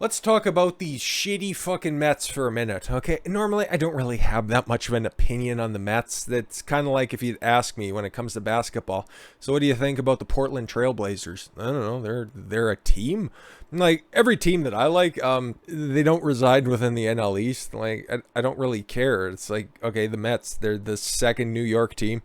Let's talk about these shitty fucking Mets for a minute, okay? Normally, I don't really have that much of an opinion on the Mets. That's kind of like if you'd ask me when it comes to basketball. So what do you think about the Portland Trail Blazers? I don't know, they're a team. Like, every team that I like, they don't reside within the NL East. Like, I don't really care. It's like, okay, the Mets, they're the second New York team.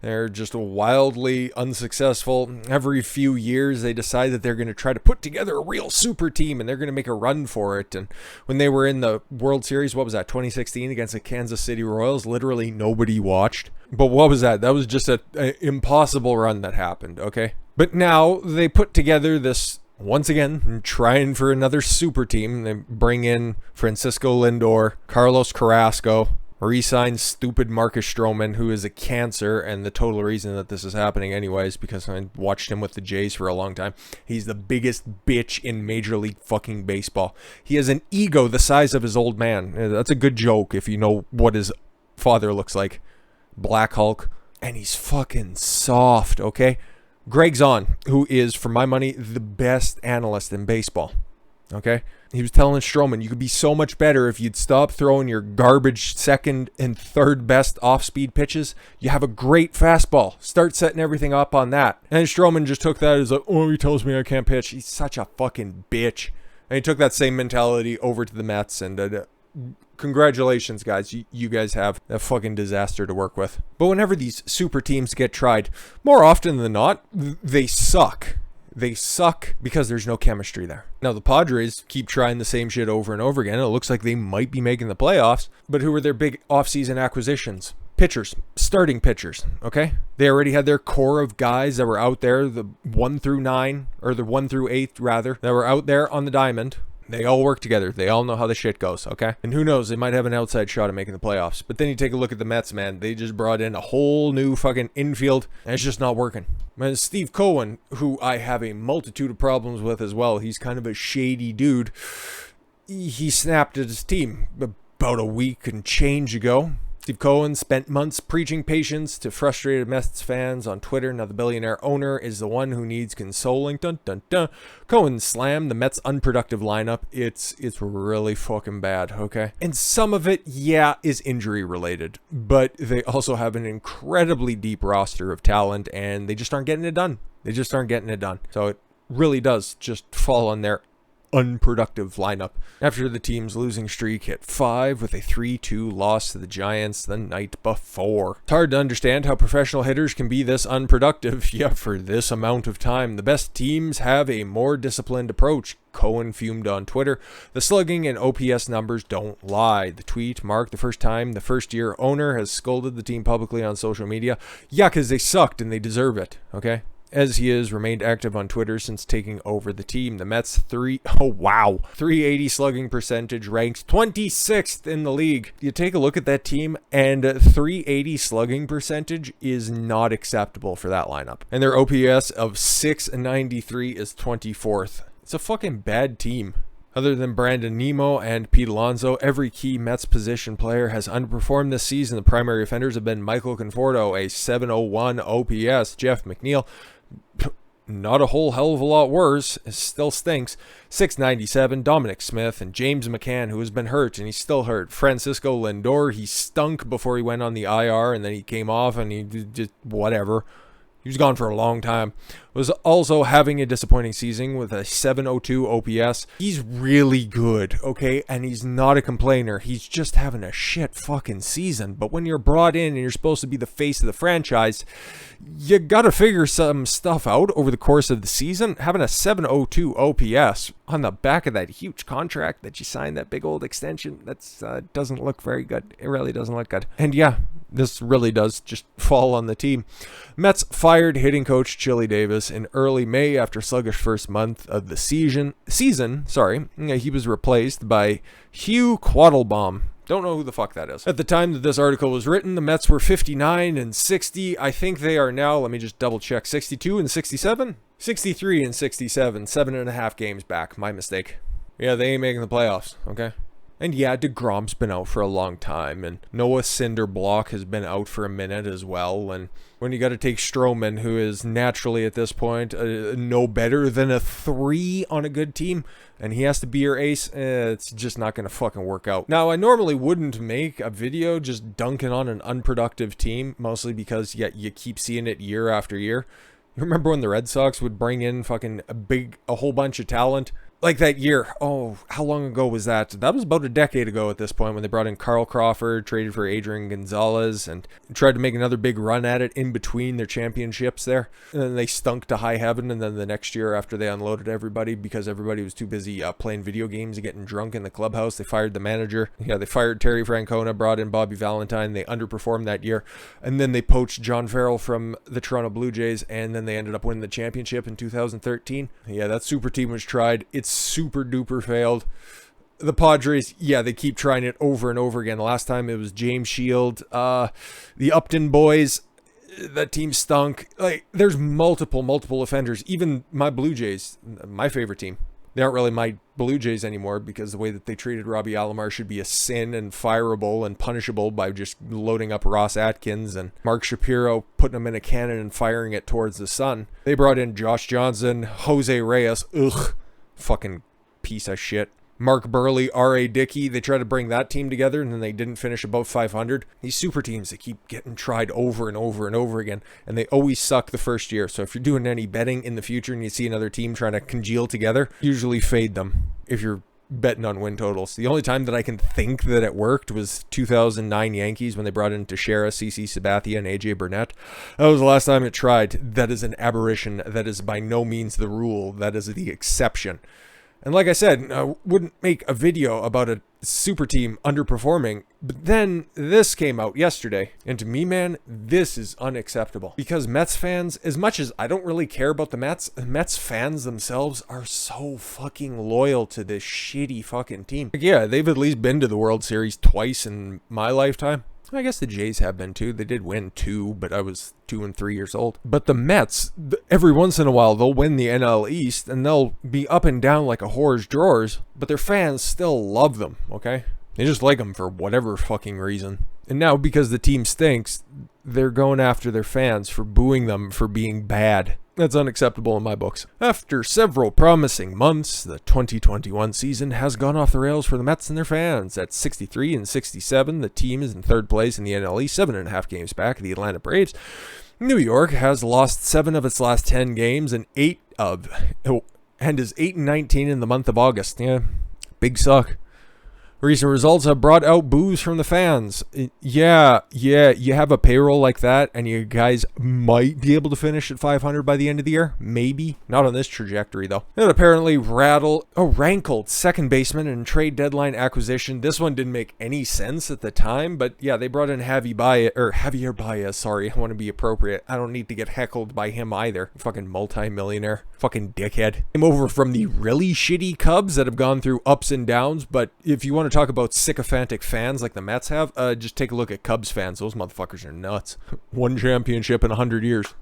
They're just wildly unsuccessful. Every few years, they decide that they're going to try to put together a real super team, and they're going to make a run for it. And when they were in the World Series, what was that, 2016 against the Kansas City Royals, literally nobody watched. But what was that? That was just an impossible run that happened, okay? But now they put together this, once again, trying for another super team. They bring in Francisco Lindor, Carlos Carrasco, re-sign stupid Marcus Stroman, who is a cancer, and the total reason that this is happening anyways, because I watched him with the Jays for a long time. He's the biggest bitch in Major League fucking baseball. He has an ego the size of his old man. That's a good joke if you know what his father looks like. Black Hulk. And he's fucking soft, okay? Greg Zahn, who is, for my money, the best analyst in baseball. Okay? He was telling Stroman, you could be so much better if you'd stop throwing your garbage second and third best off-speed pitches. You have a great fastball. Start setting everything up on that. And Stroman just took that as he tells me I can't pitch. He's such a fucking bitch. And he took that same mentality over to the Mets. And congratulations, guys. You guys have a fucking disaster to work with. But whenever these super teams get tried, more often than not, they suck. They suck because there's no chemistry there. Now, the Padres keep trying the same shit over and over again. It looks like they might be making the playoffs. But who are their big offseason acquisitions? Pitchers. Starting pitchers, okay? They already had their core of guys that were out there, the 1 through 9, or the 1 through 8, rather, that were out there on the diamond. They all work together. They all know how the shit goes, okay? And who knows, they might have an outside shot at making the playoffs. But then you take a look at the Mets, man. They just brought in a whole new fucking infield, and it's just not working. Man, Steve Cohen, who I have a multitude of problems with as well, he's kind of a shady dude. He snapped at his team about a week and change ago. Steve Cohen spent months preaching patience to frustrated Mets fans on Twitter. Now the billionaire owner is the one who needs consoling. Dun dun dun. Cohen slammed the Mets' unproductive lineup. It's really fucking bad, okay? And some of it, yeah, is injury related, but they also have an incredibly deep roster of talent, and they just aren't getting it done. They just aren't getting it done. So it really does just fall on their unproductive lineup. After the team's losing streak hit 5 with a 3-2 loss to the Giants the night before. It's hard to understand how professional hitters can be this unproductive, for this amount of time. The best teams have a more disciplined approach. Cohen fumed on Twitter. The slugging and OPS numbers don't lie. The tweet marked the first time the first-year owner has scolded the team publicly on social media. Yeah, because they sucked and they deserve it, okay? As he has remained active on Twitter since taking over the team. The Mets' 380 slugging percentage ranks 26th in the league. You take a look at that team, and 380 slugging percentage is not acceptable for that lineup. And their OPS of 693 is 24th. It's a fucking bad team. Other than Brandon Nimmo and Pete Alonso, every key Mets position player has underperformed this season. The primary offenders have been Michael Conforto, a 701 OPS, Jeff McNeil, not a whole hell of a lot worse, it still stinks, 697, Dominic Smith, and James McCann, who has been hurt, and he's still hurt. Francisco Lindor, he stunk before he went on the IR, and then he came off, and he just whatever. He was gone for a long time. Was also having a disappointing season with a 702 OPS. He's really good, okay? And he's not a complainer. He's just having a shit fucking season. But when you're brought in and you're supposed to be the face of the franchise, you gotta figure some stuff out over the course of the season. Having a 702 OPS on the back of that huge contract that you signed, that big old extension, that's doesn't look very good. It really doesn't look good. And yeah, this really does just fall on the team. Mets fired hitting coach Chili Davis in early May after sluggish first month of the season. He was replaced by Hugh Quattlebaum. Don't know who the fuck that is. At the time that this article was written, the Mets were 59 and 60. I think they are now, let me just double check, 62 and 67? 63 and 67, 7.5 games back. My mistake. Yeah, they ain't making the playoffs, okay? And yeah, DeGrom's been out for a long time, and Noah Synderberg has been out for a minute as well. And when you got to take Stroman, who is naturally at this point no better than a 3 on a good team, and he has to be your ace, it's just not going to fucking work out. Now, I normally wouldn't make a video just dunking on an unproductive team, mostly because you keep seeing it year after year. You remember when the Red Sox would bring in fucking a whole bunch of talent? Like that year, oh, how long ago was that? That was about a decade ago at this point when they brought in Carl Crawford, traded for Adrian Gonzalez, and tried to make another big run at it in between their championships there. And then they stunk to high heaven, and then the next year after they unloaded everybody because everybody was too busy playing video games and getting drunk in the clubhouse, they fired the manager. Yeah, they fired Terry Francona, brought in Bobby Valentine. They underperformed that year. And then they poached John Farrell from the Toronto Blue Jays, and then they ended up winning the championship in 2013. Yeah, that super team was tried. It's super duper failed. The Padres, yeah, they keep trying it over and over again. The last time it was James Shield, the Upton boys, that team stunk. Like, there's multiple offenders. Even my Blue Jays, my favorite team, they aren't really my Blue Jays anymore because the way that they treated Robbie Alomar should be a sin and fireable and punishable by just loading up Ross Atkins and Mark Shapiro, putting them in a cannon and firing it towards the sun. They brought in Josh Johnson, Jose Reyes, fucking piece of shit. Mark Burley, R.A. Dickey, they tried to bring that team together and then they didn't finish above 500. These super teams, they keep getting tried over and over and over again, and they always suck the first year. So if you're doing any betting in the future and you see another team trying to congeal together, usually fade them if you're betting on win totals. The only time that I can think that it worked was 2009 Yankees when they brought in Teixeira, CC Sabathia, and AJ Burnett. That was the last time it tried. That is an aberration. That is by no means the rule. That is the exception. And like I said, I wouldn't make a video about a super team underperforming, but then this came out yesterday. And to me, man, this is unacceptable. Because Mets fans, as much as I don't really care about the Mets fans themselves are so fucking loyal to this shitty fucking team. Like, yeah, they've at least been to the World Series twice in my lifetime. I guess the Jays have been too. They did win 2, but I was 2 and 3 years old. But the Mets, every once in a while, they'll win the NL East, and they'll be up and down like a whore's drawers, but their fans still love them, okay? They just like them for whatever fucking reason. And now, because the team stinks, they're going after their fans for booing them for being bad. That's unacceptable in my books. After several promising months, the 2021 season has gone off the rails for the Mets and their fans. At 63 and 67, the team is in third place in the NL East, 7.5 games back of the Atlanta Braves. New York has lost 7 of its last 10 games and is 8-19 in the month of August. Yeah, big suck. Recent results have brought out boos from the fans. Yeah, you have a payroll like that, and you guys might be able to finish at 500 by the end of the year. Maybe. Not on this trajectory, though. It apparently rankled second baseman in trade deadline acquisition. This one didn't make any sense at the time, but yeah, they brought in Javier Baez, sorry. I want to be appropriate. I don't need to get heckled by him either. Fucking multi-millionaire. Fucking dickhead. Came over from the really shitty Cubs that have gone through ups and downs, but if you want to talk about sycophantic fans like the Mets have, just take a look at Cubs fans. Those motherfuckers are nuts. 1 championship in 100 years.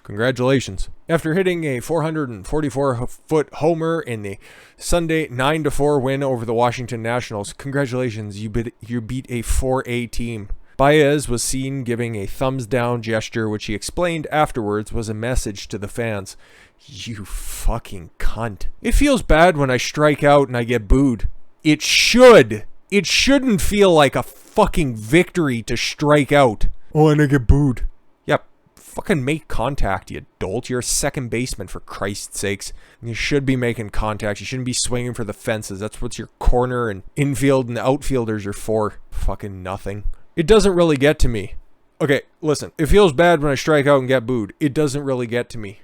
Congratulations. After hitting a 444-foot homer in the Sunday 9-4 win over the Washington Nationals, congratulations, you beat a 4A team. Baez was seen giving a thumbs down gesture, which he explained afterwards was a message to the fans. You fucking cunt. It feels bad when I strike out and I get booed. It should. It shouldn't feel like a fucking victory to strike out. Oh, and I get booed. Yeah, fucking make contact, you dolt. You're a second baseman, for Christ's sakes. You should be making contact. You shouldn't be swinging for the fences. That's what your corner and infield and outfielders are for. Fucking nothing. It doesn't really get to me. Okay, listen. It feels bad when I strike out and get booed. It doesn't really get to me.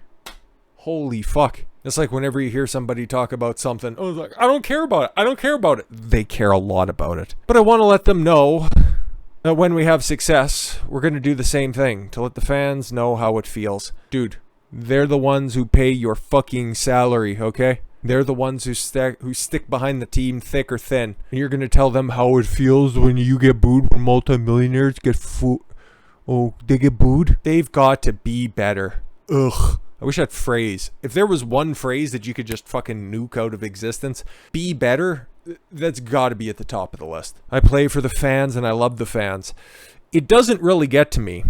Holy fuck. It's like whenever you hear somebody talk about something, oh, like, I don't care about it. I don't care about it. They care a lot about it. But I want to let them know that when we have success, we're going to do the same thing to let the fans know how it feels. Dude, they're the ones who pay your fucking salary, okay? They're the ones who stick behind the team thick or thin. And you're going to tell them how it feels when you get booed, when multimillionaires get they get booed? They've got to be better. Ugh. I wish that phrase, if there was one phrase that you could just fucking nuke out of existence, be better, That's got to be at the top of the list. I play for the fans and I love the fans. It doesn't really get to me.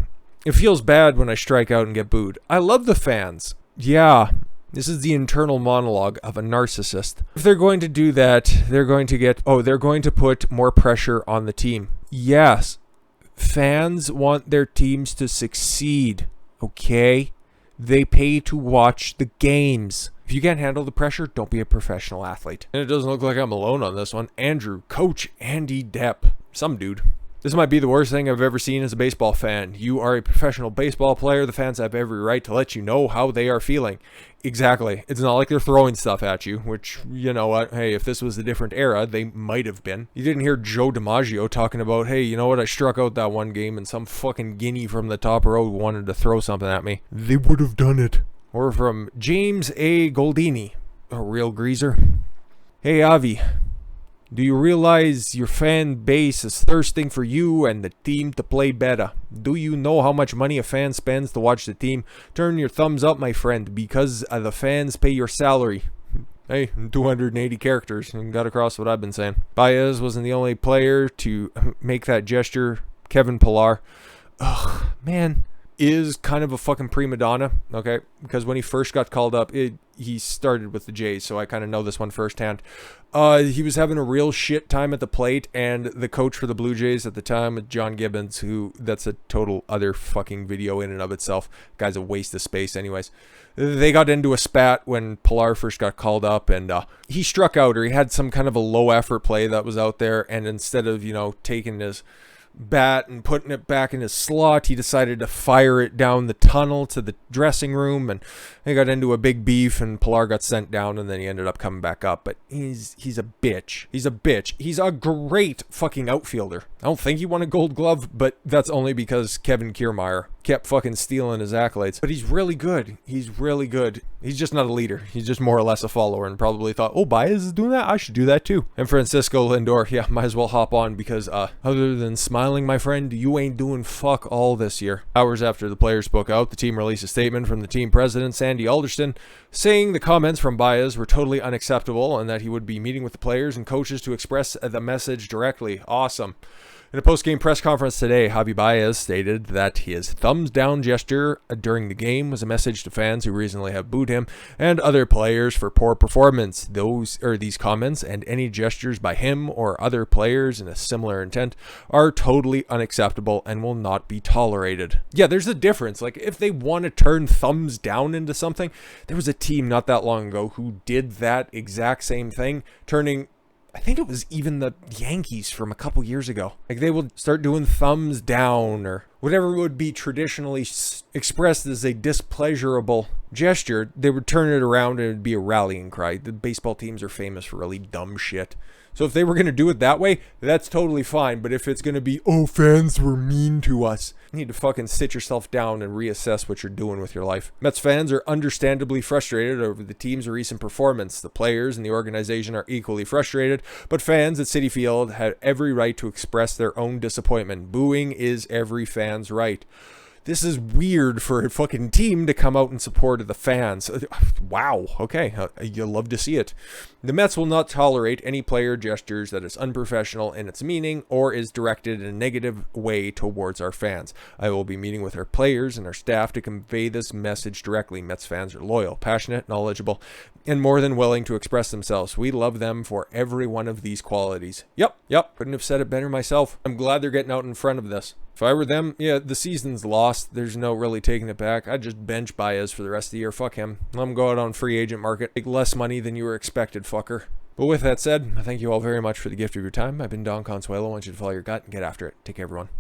It feels bad when I strike out and get booed. I love the fans. Yeah, this is the internal monologue of a narcissist. If they're going to do that, they're going to put more pressure on the team. Yes, fans want their teams to succeed, okay? They pay to watch the games. If you can't handle the pressure, don't be a professional athlete. And it doesn't look like I'm alone on this one. Andrew, Coach Andy Depp, some dude. This might be the worst thing I've ever seen as a baseball fan. You are a professional baseball player. The fans have every right to let you know how they are feeling. Exactly. It's not like they're throwing stuff at you, which, you know what? Hey, if this was a different era, they might have been. You didn't hear Joe DiMaggio talking about, hey, you know what? I struck out that one game and some fucking guinea from the top row wanted to throw something at me. They would have done it. Or from James A. Goldini, a real greaser. Hey, Avi. Do you realize your fan base is thirsting for you and the team to play better? Do you know how much money a fan spends to watch the team? Turn your thumbs up, my friend, because the fans pay your salary. Hey, 280 characters and got across what I've been saying. Baez wasn't the only player to make that gesture. Kevin Pillar. Ugh, man. Is kind of a fucking prima donna, okay? Because when he first got called up, he started with the Jays, so I kind of know this one firsthand. He was having a real shit time at the plate, and the coach for the Blue Jays at the time, John Gibbons, that's a total other fucking video in and of itself. Guy's a waste of space anyways. They got into a spat when Pillar first got called up, and he struck out, or he had some kind of a low effort play that was out there, and instead of, taking his bat and putting it back in his slot, he decided to fire it down the tunnel to the dressing room, and they got into a big beef, and Pillar got sent down, and then he ended up coming back up. But he's a bitch. He's a bitch. He's a great fucking outfielder. I don't think he won a Gold Glove, but that's only because Kevin Kiermaier kept fucking stealing his accolades. But he's really good. He's really good. He's just not a leader. He's just more or less a follower, and probably thought, oh, Baez is doing that? I should do that too. And Francisco Lindor, yeah, might as well hop on, because other than smiling, my friend, you ain't doing fuck all this year. Hours after the players spoke out, the team released a statement from the team president, Sandy Alderson, saying the comments from Baez were totally unacceptable and that he would be meeting with the players and coaches to express the message directly. Awesome. In a post-game press conference today, Javier Baez stated that his thumbs-down gesture during the game was a message to fans who recently have booed him and other players for poor performance. These comments and any gestures by him or other players in a similar intent are totally unacceptable and will not be tolerated. Yeah, there's a difference. Like, if they want to turn thumbs down into something, there was a team not that long ago who did that exact same thing, turning, I think it was even the Yankees from a couple years ago. Like, they would start doing thumbs down or whatever would be traditionally expressed as a displeasurable gesture. They would turn it around and it'd be a rallying cry. The baseball teams are famous for really dumb shit. So if they were going to do it that way, that's totally fine. But if it's going to be, oh, fans were mean to us, you need to fucking sit yourself down and reassess what you're doing with your life. Mets fans are understandably frustrated over the team's recent performance. The players and the organization are equally frustrated, but fans at Citi Field had every right to express their own disappointment. Booing is every fan's right. This is weird for a fucking team to come out in support of the fans. Wow, okay, you'll love to see it. The Mets will not tolerate any player gestures that is unprofessional in its meaning or is directed in a negative way towards our fans. I will be meeting with our players and our staff to convey this message directly. Mets fans are loyal, passionate, knowledgeable, and more than willing to express themselves. We love them for every one of these qualities. Yep, couldn't have said it better myself. I'm glad they're getting out in front of this. If I were them, yeah, the season's lost. There's no really taking it back. I'd just bench Baez for the rest of the year. Fuck him. Let him go out on free agent market. Make less money than you were expected, fucker. But with that said, I thank you all very much for the gift of your time. I've been Don Consuelo. I want you to follow your gut and get after it. Take care, everyone.